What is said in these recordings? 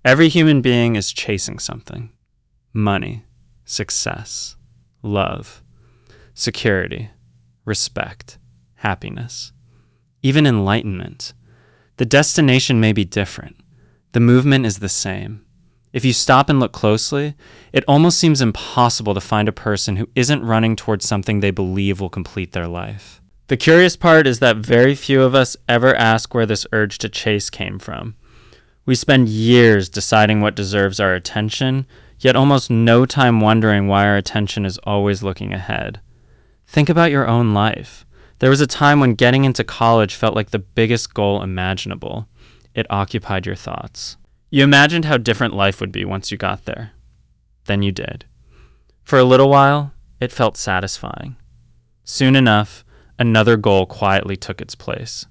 Every human being is chasing something. Money, success, love, security, respect, happiness, even enlightenment. The destination may be different. The movement is the same. If you stop and look closely, it almost seems impossible to find a person who isn't running towards something they believe will complete their life. The curious part is that very few of us ever ask where this urge to chase came from. We spend years deciding what deserves our attention, yet almost no time wondering why our attention is always looking ahead. Think about your own life. There was a time when getting into college felt like the biggest goal imaginable. It occupied your thoughts. You imagined how different life would be once you got there. Then you did. For a little while, it felt satisfying. Soon enough, another goal quietly took its place.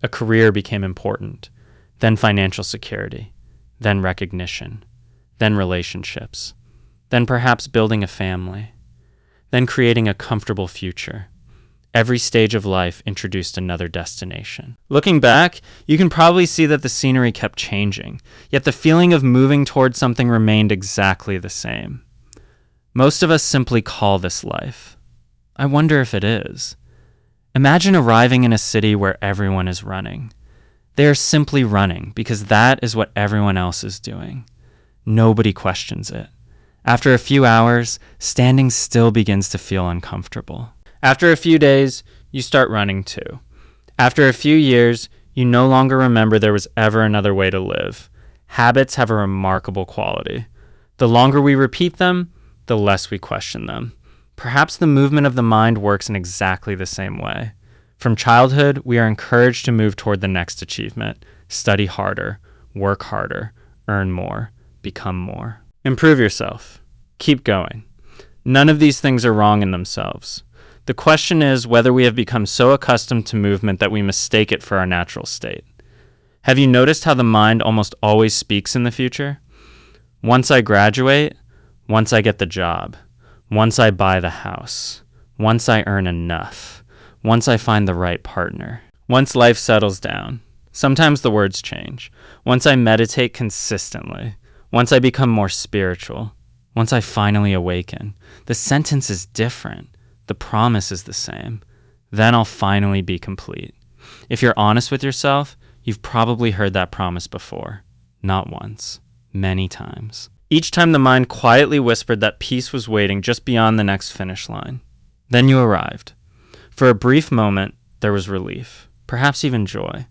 A career became important, then financial security, then recognition, then relationships, then perhaps building a family, then creating a comfortable future. Every stage of life introduced another destination. Looking back, you can probably see that the scenery kept changing, yet the feeling of moving towards something remained exactly the same. Most of us simply call this life. I wonder if it is. Imagine arriving in a city where everyone is running. They are simply running because that is what everyone else is doing. Nobody questions it. After a few hours, standing still begins to feel uncomfortable. After a few days, you start running too. After a few years, you no longer remember there was ever another way to live. Habits have a remarkable quality. The longer we repeat them, the less we question them. Perhaps the movement of the mind works in exactly the same way. From childhood, we are encouraged to move toward the next achievement, study harder, work harder, earn more, become more. Improve yourself. Keep going. None of these things are wrong in themselves. The question is whether we have become so accustomed to movement that we mistake it for our natural state. Have you noticed how the mind almost always speaks in the future? Once I graduate, once I get the job, once I buy the house, once I earn enough, once I find the right partner, once life settles down. Sometimes the words change. Once I meditate consistently, once I become more spiritual, once I finally awaken. The sentence is different. The promise is the same. Then I'll finally be complete. If you're honest with yourself, you've probably heard that promise before. Not once, many times. Each time the mind quietly whispered that peace was waiting just beyond the next finish line. Then you arrived. For a brief moment, there was relief, perhaps even joy.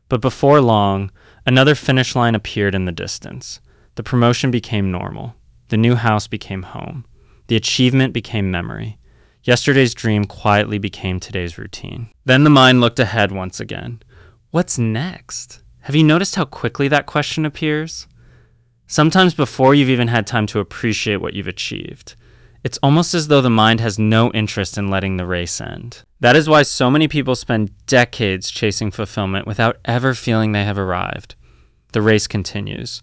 But before long, another finish line appeared in the distance. The promotion became normal. The new house became home. The achievement became memory. Yesterday's dream quietly became today's routine. Then the mind looked ahead once again. What's next? Have you noticed how quickly that question appears? Sometimes before you've even had time to appreciate what you've achieved. It's almost as though the mind has no interest in letting the race end. That is why so many people spend decades chasing fulfillment without ever feeling they have arrived. The race continues.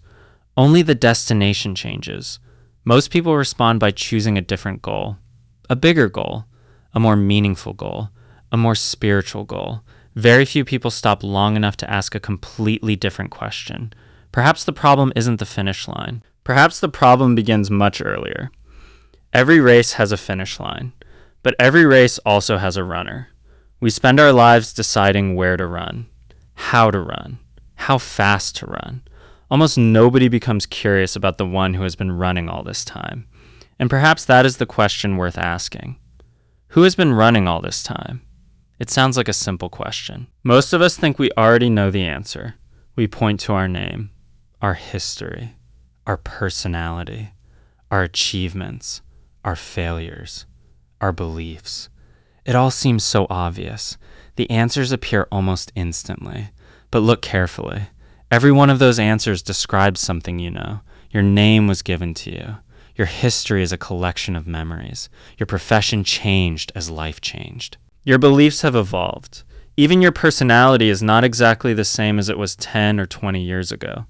Only the destination changes. Most people respond by choosing a different goal. A bigger goal, a more meaningful goal, a more spiritual goal. Very few people stop long enough to ask a completely different question. Perhaps the problem isn't the finish line. Perhaps the problem begins much earlier. Every race has a finish line, but every race also has a runner. We spend our lives deciding where to run, how fast to run. Almost nobody becomes curious about the one who has been running all this time. And perhaps that is the question worth asking. Who has been running all this time? It sounds like a simple question. Most of us think we already know the answer. We point to our name, our history, our personality, our achievements, our failures, our beliefs. It all seems so obvious. The answers appear almost instantly. But look carefully. Every one of those answers describes something you know. Your name was given to you. Your history is a collection of memories. Your profession changed as life changed. Your beliefs have evolved. Even your personality is not exactly the same as it was 10 or 20 years ago.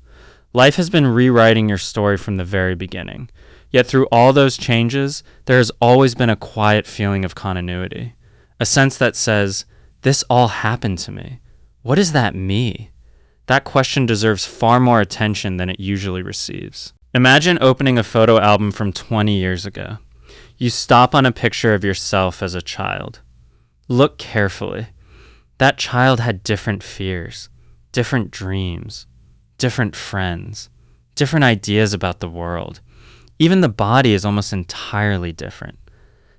Life has been rewriting your story from the very beginning. Yet through all those changes, there has always been a quiet feeling of continuity. A sense that says, this all happened to me. What is that me? That question deserves far more attention than it usually receives. Imagine opening a photo album from 20 years ago. You stop on a picture of yourself as a child. Look carefully. That child had different fears, different dreams, different friends, different ideas about the world. Even the body is almost entirely different.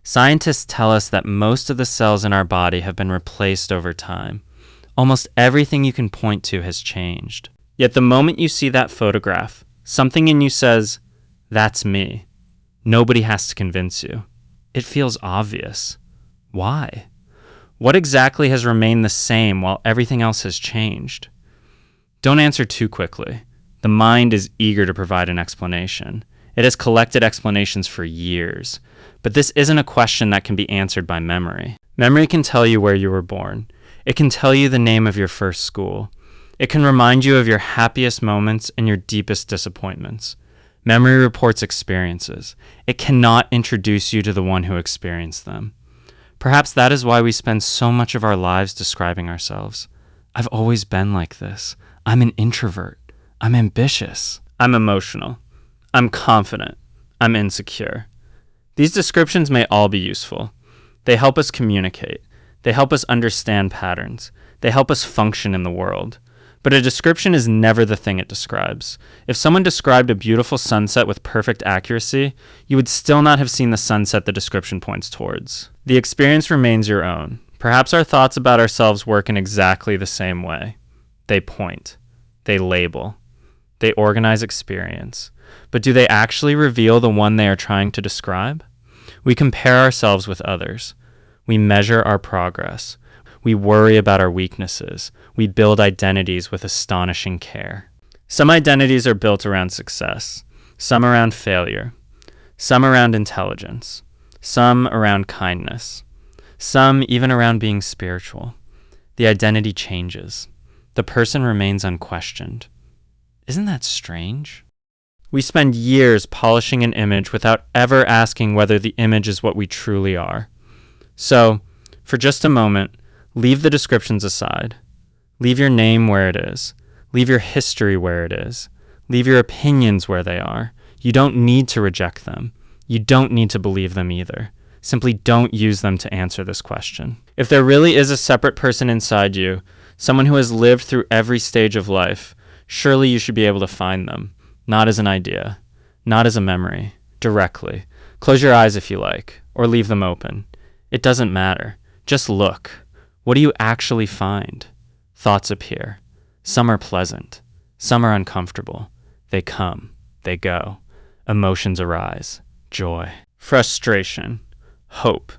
Scientists tell us that most of the cells in our body have been replaced over time. Almost everything you can point to has changed. Yet the moment you see that photograph, something in you says, "That's me." Nobody has to convince you. It feels obvious. Why? What exactly has remained the same while everything else has changed? Don't answer too quickly. The mind is eager to provide an explanation. It has collected explanations for years. But this isn't a question that can be answered by memory. Memory can tell you where you were born. It can tell you the name of your first school. It can remind you of your happiest moments and your deepest disappointments. Memory reports experiences. It cannot introduce you to the one who experienced them. Perhaps that is why we spend so much of our lives describing ourselves. I've always been like this. I'm an introvert. I'm ambitious. I'm emotional. I'm confident. I'm insecure. These descriptions may all be useful. They help us communicate. They help us understand patterns. They help us function in the world. But a description is never the thing it describes. If someone described a beautiful sunset with perfect accuracy, you would still not have seen the sunset the description points towards. The experience remains your own. Perhaps our thoughts about ourselves work in exactly the same way. They point. They label. They organize experience. But do they actually reveal the one they are trying to describe? We compare ourselves with others. We measure our progress. We worry about our weaknesses. We build identities with astonishing care. Some identities are built around success, some around failure, some around intelligence, some around kindness, some even around being spiritual. The identity changes. The person remains unquestioned. Isn't that strange? We spend years polishing an image without ever asking whether the image is what we truly are. So, for just a moment, leave the descriptions aside. Leave your name where it is. Leave your history where it is. Leave your opinions where they are. You don't need to reject them. You don't need to believe them either. Simply don't use them to answer this question. If there really is a separate person inside you, someone who has lived through every stage of life, surely you should be able to find them. Not as an idea, not as a memory, directly. Close your eyes if you like, or leave them open. It doesn't matter. Just look. What do you actually find? Thoughts appear. Some are pleasant. Some are uncomfortable. They come. They go. Emotions arise. Joy. Frustration. Hope.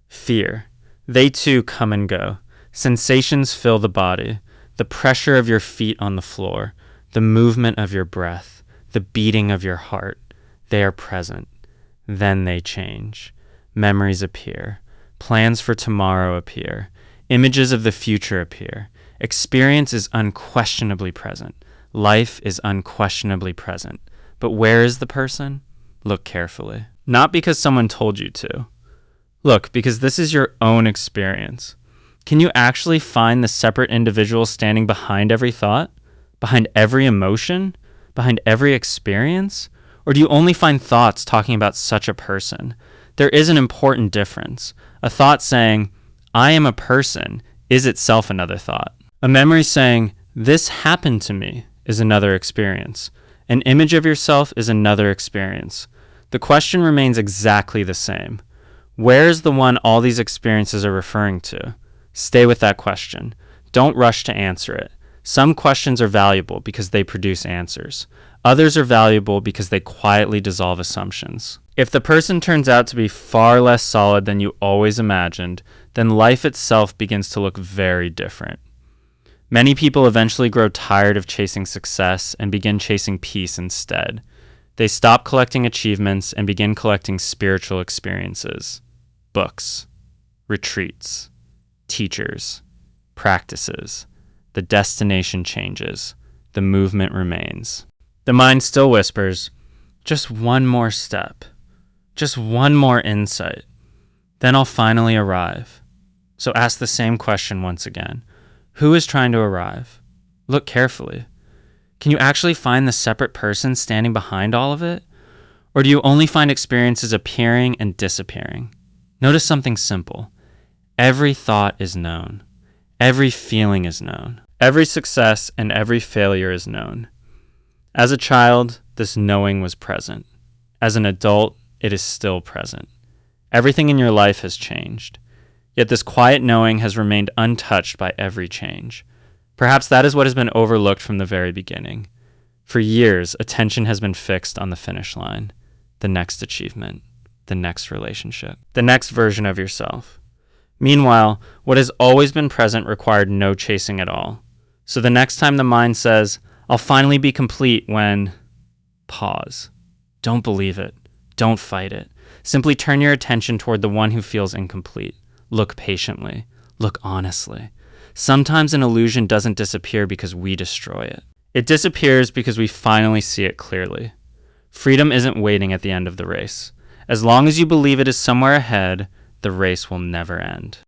Fear. They too come and go. Sensations fill the body. The pressure of your feet on the floor. The movement of your breath. The beating of your heart. They are present. Then they change. Memories appear. Plans for tomorrow appear. Images of the future appear. Experience is unquestionably present. Life is unquestionably present. But where is the person? Look carefully. Not because someone told you to. Look, because this is your own experience. Can you actually find the separate individual standing behind every thought? Behind every emotion? Behind every experience? Or do you only find thoughts talking about such a person? There is an important difference. A thought saying, "I am a person," is itself another thought. A memory saying, "This happened to me," is another experience. An image of yourself is another experience. The question remains exactly the same. Where is the one all these experiences are referring to? Stay with that question. Don't rush to answer it. Some questions are valuable because they produce answers. Others are valuable because they quietly dissolve assumptions. If the person turns out to be far less solid than you always imagined, then life itself begins to look very different. Many people eventually grow tired of chasing success and begin chasing peace instead. They stop collecting achievements and begin collecting spiritual experiences. Books, retreats, teachers, practices. The destination changes. The movement remains. The mind still whispers, just one more step, just one more insight. Then I'll finally arrive. So ask the same question once again. Who is trying to arrive? Look carefully. Can you actually find the separate person standing behind all of it? Or do you only find experiences appearing and disappearing? Notice something simple. Every thought is known. Every feeling is known. Every success and every failure is known. As a child, this knowing was present. As an adult, it is still present. Everything in your life has changed. Yet this quiet knowing has remained untouched by every change. Perhaps that is what has been overlooked from the very beginning. For years, attention has been fixed on the finish line, the next achievement, the next relationship, the next version of yourself. Meanwhile, what has always been present required no chasing at all. So the next time the mind says, I'll finally be complete when... Pause. Don't believe it. Don't fight it. Simply turn your attention toward the one who feels incomplete. Look patiently. Look honestly. Sometimes an illusion doesn't disappear because we destroy it. It disappears because we finally see it clearly. Freedom isn't waiting at the end of the race. As long as you believe it is somewhere ahead, the race will never end.